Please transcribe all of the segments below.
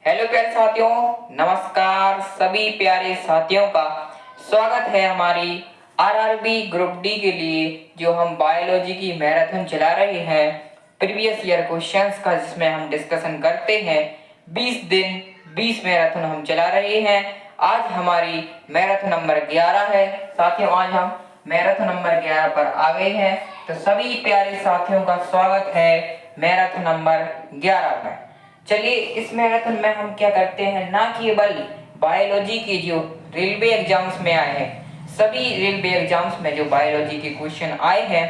Hello प्यारे साथियों, नमस्कार सभी प्यारे साथियों का स्वागत है हमारी आरआरबी ग्रुप डी के लिए जो हम बायोलॉजी की मैराथन चला रहे हैं प्रीवियस ईयर क्वेश्चंस का, जिसमें हम डिस्कशन करते हैं। 20 दिन 20 मैराथन हम चला रहे हैं। आज हमारी मैराथन नंबर 11 है। साथियों, आज हम मैराथन नंबर 11 पर आ गए हैं, तो सभी प्यारे साथियों का स्वागत है मैराथन नंबर 11 में। चलिए, इस मैराथन में हम क्या करते हैं, ना केवल बायोलॉजी के जो रेलवे एग्जाम्स में आए हैं, सभी रेलवे एग्जाम्स में जो बायोलॉजी के क्वेश्चन आए हैं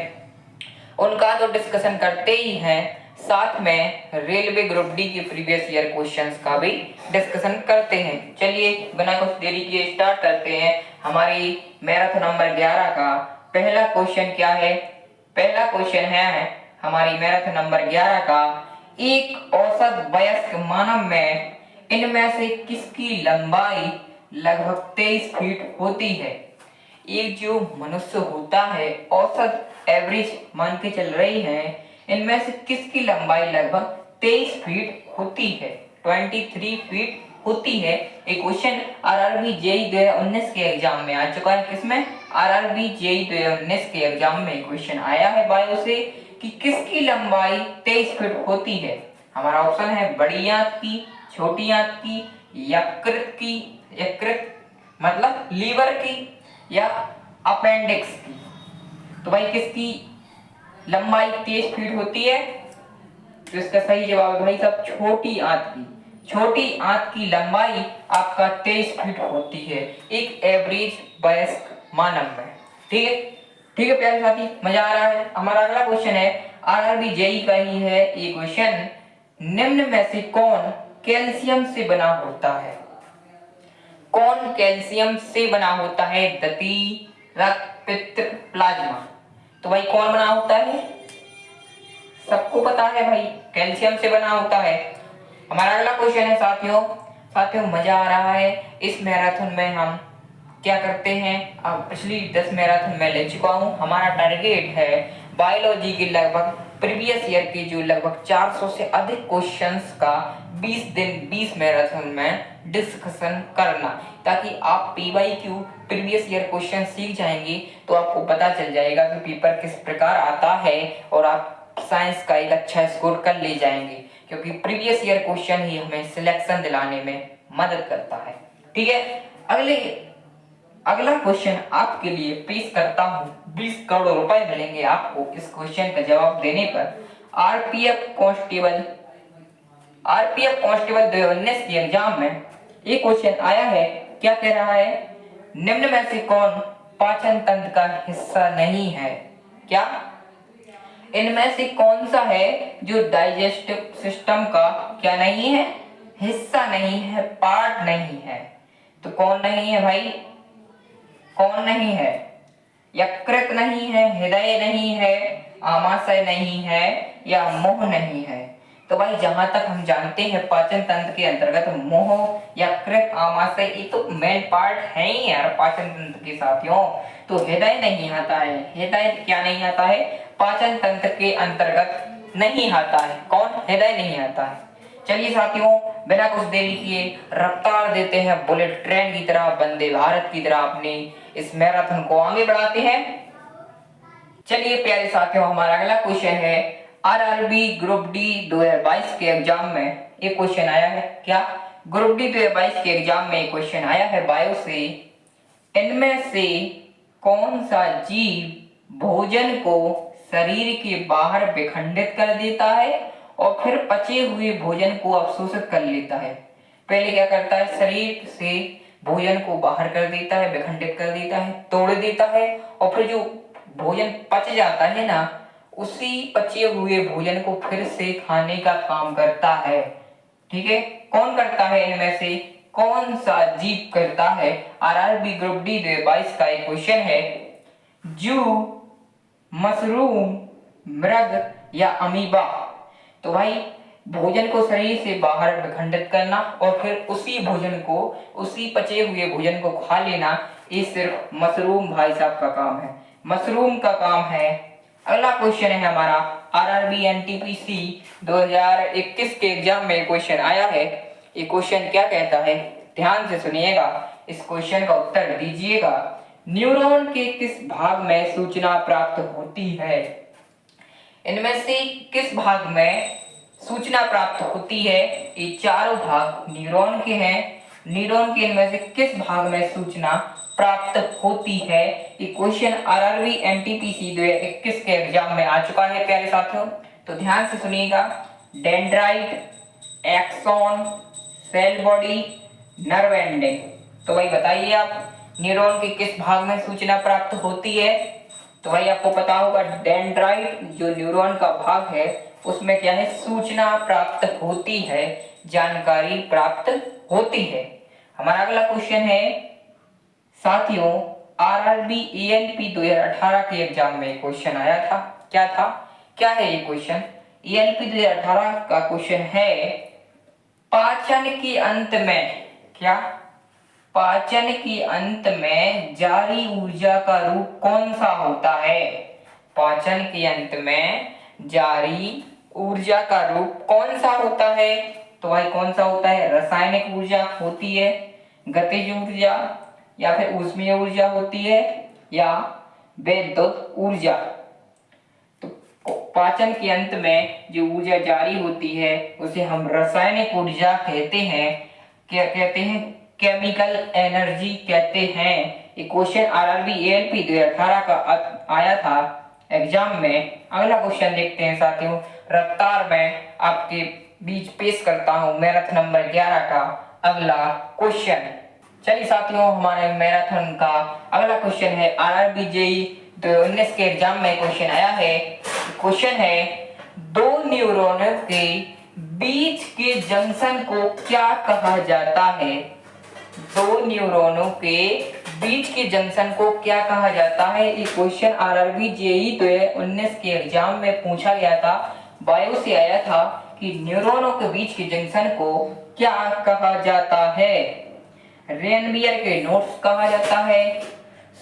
उनका तो डिस्कशन करते ही हैं, साथ में रेलवे ग्रुप डी के प्रीवियस ईयर क्वेश्चंस का भी डिस्कशन करते हैं। चलिए, बिना कुछ देरी किए स्टार्ट करते हैं हमारी मैराथन नंबर 11 का। पहला क्वेश्चन क्या है? पहला क्वेश्चन है हमारी मैराथन नंबर 11 का, एक औसत वयस्क मानव में इनमें से किसकी लंबाई लगभग 23 फीट होती है? एक जो मनुष्य होता है, औसत एवरेज मान के चल रही है, इनमें से किसकी लंबाई लगभग 23 फीट होती है? 23 फीट होती है। एक क्वेश्चन आरआरबी जेई 2019 के एग्जाम में आ चुका है। किसमें? आरआरबी जेई 2019 के एग्जाम में क्वेश्चन आया है बायो से कि किसकी लंबाई 23 फीट होती है। हमारा ऑप्शन है बड़ी आंत की, छोटी आंत की, यकृत की, यकृत मतलब लीवर की, या अपेंडिक्स की। तो भाई किसकी लंबाई 23 फीट होती है? तो इसका सही जवाब है भाई साहब छोटी आंत की। छोटी आंत की लंबाई आपका 23 फीट होती है एक एवरेज वयस्क मानव में। ठीक है, ठीक है प्यारे साथी, मजा आ रहा है। हमारा अगला क्वेश्चन है आरआरबी जेई का ही है ये क्वेश्चन। निम्न में से कौन कैल्शियम से बना होता है? कौन कैल्शियम से बना होता है? दती, रक्त, पित्त, प्लाज्मा। तो भाई कौन बना होता है? सबको पता है भाई, कैल्शियम से बना होता है। हमारा अगला क्वेश्चन है साथियों, मजा आ रहा है। इस मैराथन में हम क्या करते हैं, अब पिछली 10 मैराथन में ले चुका हूं। हमारा टारगेट है बायोलॉजी के लगभग प्रीवियस ईयर के जो लगभग 400 से अधिक क्वेश्चंस का 20 दिन 20 मैराथन में डिस्कशन करना, ताकि आप पीवाईक्यू प्रीवियस ईयर क्वेश्चन सीख जाएंगे तो आपको पता चल जाएगा कि पेपर किस प्रकार आता है और आप साइंस का एक अच्छा स्कोर कर ले जाएंगे, क्योंकि प्रीवियस ईयर क्वेश्चन ही हमें सिलेक्शन दिलाने में मदद करता है। ठीक है, अगला क्वेश्चन आपके लिए पेश करता हूं। 20 करोड़ रुपए मिलेंगे आपको इस क्वेश्चन का जवाब देने पर। आरपीएफ कांस्टेबल 2019 के एग्जाम में एक क्वेश्चन आया है। क्या कह रहा है? निम्न में से कौन पाचन तंत्र का हिस्सा नहीं है? क्या इनमें से कौन सा है जो डाइजेस्टिव सिस्टम का क्या नहीं है? हिस्सा नहीं है, पार्ट नहीं है। तो कौन नहीं है भाई? कौन नहीं है? यकृत नहीं है, हृदय नहीं है, आमाशय नहीं है, या मुंह नहीं है। तो भाई जहां तक हम जानते हैं पाचन तंत्र के अंतर्गत मुंह, यकृत, आमाशय ये तो मेन पार्ट है ही यार पाचन तंत्र के साथियों। तो हृदय नहीं आता है। हृदय क्या नहीं आता है? पाचन तंत्र के अंतर्गत नहीं आता है। कौन? हृदय नहीं आता है। चलिए साथियों, बिना कुछ देरी किए रफ्तार देते हैं बुलेट ट्रेन की तरह, वंदे भारत की तरह अपनी इस मैराथन को आगे बढ़ाते हैं। चलिए प्यारे साथियों, हमारा अगला क्वेश्चन है आरआरबी ग्रुप डी 2022 के एग्जाम में एक क्वेश्चन आया है। क्या? ग्रुप डी 2022 के एग्जाम में एक क्वेश्चन आया है बायो से। इनमें से कौन सा जीव भोजन को शरीर के बाहर विखंडित कर देता है और फिर पचे हुए भोजन को अवशोषित कर लेता है? पहले क्या करता है? शरीर से भोजन को बाहर कर देता है, विखंडित कर देता है, तोड़ देता है, और फिर जो भोजन पच जाता है ना, उसी पचे हुए भोजन को फिर से खाने का काम करता है। ठीक है, कौन करता है? इनमें से कौन सा जीव करता है? आरआरबी ग्रुप डी 2022 का एक क्वेश्चन है। जू, मशरूम, मृग, या अमीबा। तो भाई भोजन को शरीर से बाहर विखंडित करना और फिर उसी भोजन को, उसी पचे हुए भोजन को खा लेना, ये सिर्फ मशरूम भाई साहब का काम है, मशरूम का काम है। अगला क्वेश्चन है हमारा आरआरबी एनटीपीसी 2021 के एग्जाम में क्वेश्चन आया है। ये क्वेश्चन क्या कहता है, ध्यान से सुनिएगा, इस क्वेश्चन का उत्तर दीजिएगा। न्यूरॉन के किस भाग में सूचना प्राप्त होती है? इनमें से किस भाग में सूचना प्राप्त होती है? ये चारों भाग न्यूरॉन के हैं। न्यूरॉन के इनमें से किस भाग में सूचना प्राप्त होती है? ये क्वेश्चन आरआरबी एनटीपीसी 2021 के एग्जाम में आ चुका है प्यारे साथियों, तो ध्यान से सुनिएगा। Dendrite, axon, cell body, nerve ending. तो भाई बताइए आप, न्यूरॉन के किस भाग में सूचना प्राप्त होती है? तो भाई आपको पता होगा डेंड्राइट जो न्यूरॉन का भाग है उसमें क्या है, सूचना प्राप्त होती है, जानकारी प्राप्त होती है। हमारा अगला क्वेश्चन है साथियों, आरआरबी एएलपी 2018 के एग्जाम में क्वेश्चन आया था, क्या है ये क्वेश्चन? एएलपी 2018 का क्वेश्चन है, पाचन के अंत में क्या, पाचन के अंत में जारी ऊर्जा का रूप कौन सा होता है? पाचन के अंत में जारी ऊर्जा का रूप कौन सा होता है? तो भाई कौन सा होता है? रासायनिक ऊर्जा होती है, गतिज ऊर्जा, या फिर ऊष्मीय ऊर्जा होती है, या विद्युत ऊर्जा। तो पाचन के अंत में जो ऊर्जा जारी होती है उसे हम रासायनिक ऊर्जा कहते हैं। क्या कहते हैं? केमिकल एनर्जी कहते हैं। ये क्वेश्चन आरआरबी एएलपी 2018 का आया था एग्जाम में। अगला क्वेश्चन देखते हैं साथियों, रफ्तार में आपके बीच पेश करता हूं मैराथन नंबर 11 का अगला क्वेश्चन। चलिए साथियों, हमारे मैराथन का अगला क्वेश्चन है आरआरबी जेई 2019 के एग्जाम में क्वेश्चन आया है। क्वेश्चन है, दो न्यूरॉनों के बीच के जंक्शन को क्या कहा जाता है? दो न्यूरॉनों के बीच के जंक्शन को क्या कहा जाता है? ये क्वेश्चन आरआरबी जेई 2019 के एग्जाम में पूछा गया था, बायो से आया था कि न्यूरॉनों के बीच के जंक्शन को क्या कहा जाता है? रेनबियर के नोट्स कहा जाता है,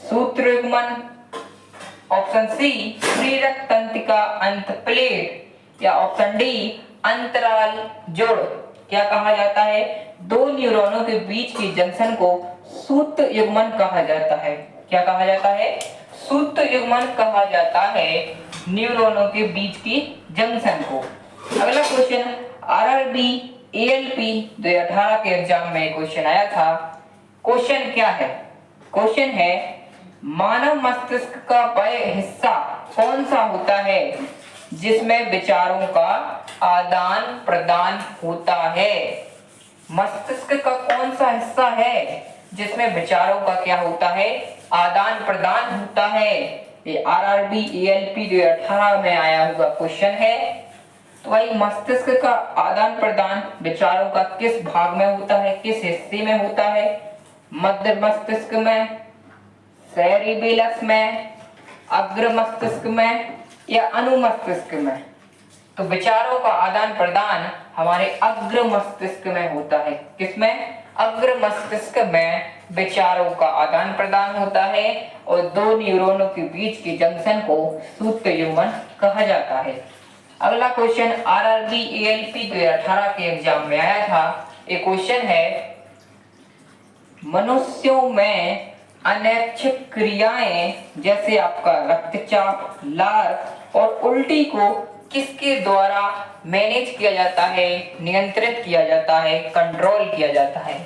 सूत्र युग्मन, ऑप्शन सी प्रेरक तंत्र का अंत प्लेट, या ऑप्शन डी अंतराल जोड़। क्या कहा जाता है? दो न्यूरॉनों के बीच के जंक्शन को सूत्र युग्मन कहा जाता है। क्या कहा जाता है? सूत्र युग्मन कहा जाता है न्यूरॉनों के बीच की जंक्शन को। अगला क्वेश्चन आरआरबी एएलपी 2018 के एग्जाम में क्वेश्चन आया था। क्वेश्चन क्या है? क्वेश्चन है, मानव मस्तिष्क का वह हिस्सा कौन सा होता है जिसमें विचारों का आदान प्रदान होता है? मस्तिष्क का कौन सा हिस्सा है जिसमें विचारों का क्या होता है? आदान प्रदान होता है। ये आरआरबी एएलपी 2018 में आया हुआ क्वेश्चन है। तो भाई मस्तिष्क का आदान प्रदान विचारों का किस भाग में होता है, किस हिस्से में होता है? मध्य मस्तिष्क में, सेरिबेलस में, अग्र मस्तिष्क में, या अनुमस्तिष्क में? तो विचारों का आदान प्रदान हमारे अग्र मस्तिष्क में होता है। किसमें? अग्र मस्तिष्क में विचारों का आदान प्रदान होता है, और दो न्यूरॉनों के बीच के जंक्शन को सूत्र युग्मन कहा जाता है। अगला क्वेश्चन आरआरबी एएलपी 2018 के एग्जाम में आया था। एक क्वेश्चन है, मनुष्यों में अनैच्छिक क्रियाएं जैसे आपका रक्तचाप, लार और उल्टी को किसके द्वारा मैनेज किया जाता है, नियंत्रित किया जाता है, कंट्रोल किया जाता है?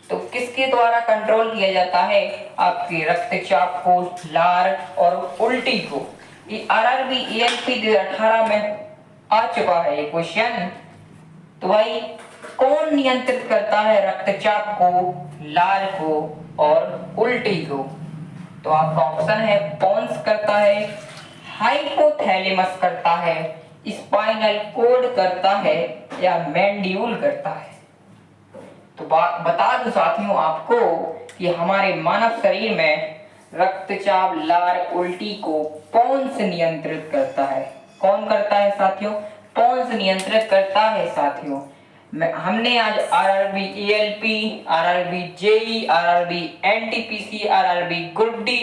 तो किसके द्वारा कंट्रोल किया जाता है? आपके रक्तचाप को, लार और उल्टी को। ये आरआरबी एएलपी 2018 में आ चुका है ये क्वेश्चन। तो भाई कौन नियंत्रित करता है रक्तचाप को, लार को और उल्टी को? तो आपका ऑप्शन है, पॉन्स करता है, हाइपोथैलेमस करता है, स्पाइनल कोड करता है, या मेंड्यूल करता है? तो बता दूं साथियों आपको कि हमारे मानव शरीर में रक्तचाप, लार, उल्टी को पॉन्स नियंत्रित करता है। कौन करता है साथियों? पॉन्स नियंत्रित करता है साथियों। हमने आज RRB ALP, RRB JE, RRB NTPC, RRB group D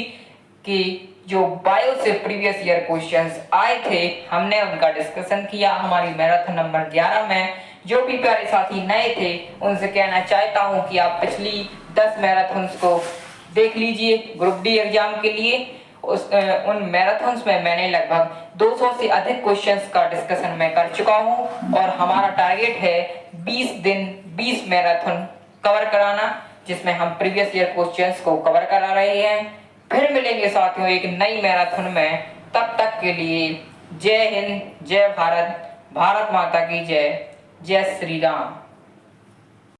की जो बायो से प्रीवियस ईयर क्वेश्चंस आए थे, हमने उनका डिस्कशन किया हमारी मैराथन नंबर 11 में। जो भी प्यारे साथी नए थे उनसे कहना चाहता हूं कि आप पिछली 10 मैराथन्स को देख लीजिए ग्रुप डी एग्जाम के लिए। उन मैराथन्स में मैंने लगभग 200 से अधिक क्वेश्चंस का डिस्कशन मैं कर चुका हूं और हमारा टारगेट है 20 दिन 20 मैराथन कवर कराना, जिसमें हम प्रीवियस ईयर क्वेश्चंस को कवर करा रहे हैं। फिर मिलेंगे साथियों एक नई मैराथन में, तब तक के लिए जय हिंद, जय भारत, भारत माता की जय, जय श्री राम।